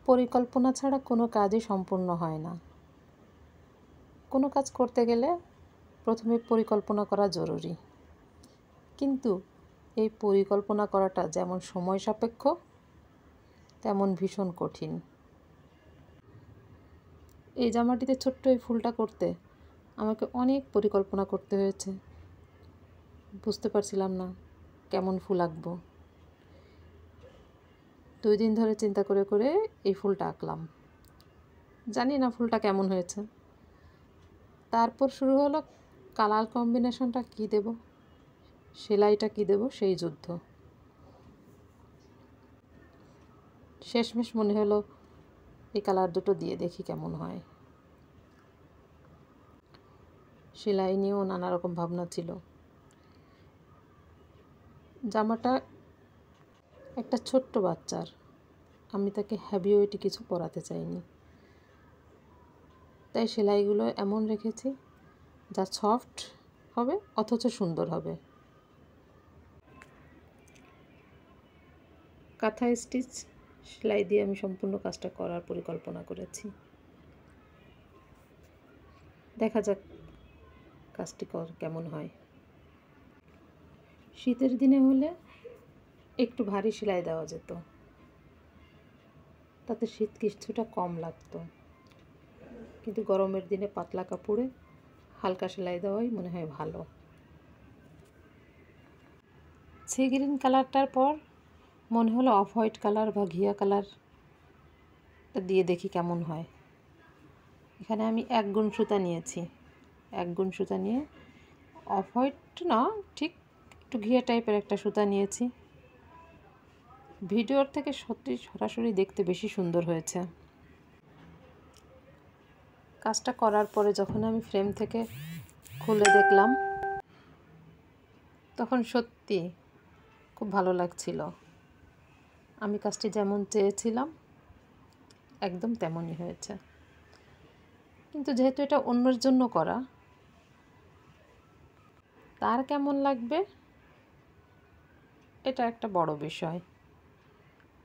পরিকল্পনা ছাড়া কোনো কাজই সম্পূর্ণ হয় না। কোনো কাজ করতে গেলে প্রথমে পরিকল্পনা করা জরুরি, কিন্তু এই পরিকল্পনা করাটা যেমন সময় সাপেক্ষ তেমন ভীষণ কঠিন। এই জামাটিতে ছোট্ট এই ফুলটা করতে আমাকে অনেক পরিকল্পনা করতে হয়েছে। বুঝতে পারছিলাম না কেমন ফুল আঁকবো। 2 দিন ধরে চিন্তা করে করে এই ফুলটা আঁকলাম। জানি না ফুলটা কেমন হয়েছে। তারপর শুরু হলো কালার কম্বিনেশনটা কী দেব, সেলাইটা কী দেব, সেই যুদ্ধ। শেষমেশ মনে হলো এই কালার দুটো দিয়ে দেখি কেমন হয়। সেলাই নিয়েও নানা রকম ভাবনা ছিল। জামাটা একটা ছোট্ট বাচ্চার, আমি তাকে হেভি ওয়েটে কিছু পরাতে চাইনি, তাই সেলাইগুলো এমন রেখেছি যা সফট হবে অথচ সুন্দর হবে। কাঁথা স্টিচ সেলাই দিয়ে আমি সম্পূর্ণ কাজটা করার পরিকল্পনা করেছি। দেখা যাক কাজটি কেমন হয়। শীতের দিনে হলে একটু ভারী সেলাই দেওয়া যেত, তাতে শীত কিছুটা কম লাগতো, কিন্তু গরমের দিনে পাতলা কাপড়ে হালকা সেলাই দেওয়াই মনে হয় ভালো। সি গ্রিন কালারটার পর মনে হলো অফ হোয়াইট কালার বা ঘিয়া কালারটা দিয়ে দেখি কেমন হয়। এখানে আমি 1 গুণ সুতা নিয়েছি। 1 গুণ সুতা নিয়ে অফ হোয়াইট না, ঠিক একটু ঘিয়া টাইপের একটা সুতা নিয়েছি। ভিডিওর থেকে সরাসরি দেখতে বেশি সুন্দর হয়েছে। কাজটা করার পরে যখন আমি ফ্রেম থেকে খুলে দেখলাম, তখন সত্যি খুব ভালো লাগছিল। আমি কাজটি যেমন চেয়েছিলাম একদম তেমনই হয়েছে। কিন্তু যেহেতু এটা অন্যের জন্য করা, তার কেমন লাগবে এটা একটা বড় বিষয়।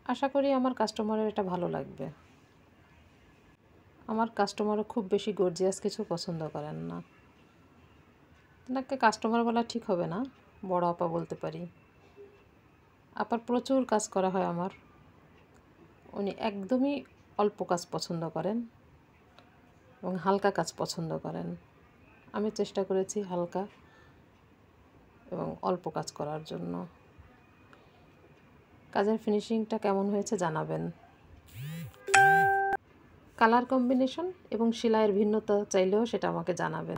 আশা করি আমার কাস্টমারের এটা ভালো লাগবে। আমার কাস্টমারও খুব বেশি গর্জিয়াস কিছু পছন্দ করেন না। ওনাকে কাস্টমার বলা ঠিক হবে না, বড় আপা বলতে পারি। আপার প্রচুর কাজ করা হয় আমার। উনি একদমই অল্প কাজ পছন্দ করেন এবং হালকা কাজ পছন্দ করেন। আমি চেষ্টা করেছি হালকা এবং অল্প কাজ করার জন্য। কাজের ফিনিশিংটা কেমন হয়েছে জানাবেন। কালার কম্বিনেশন এবং সেলাইয়ের ভিন্নতা চাইলেও সেটা আমাকে জানাবেন।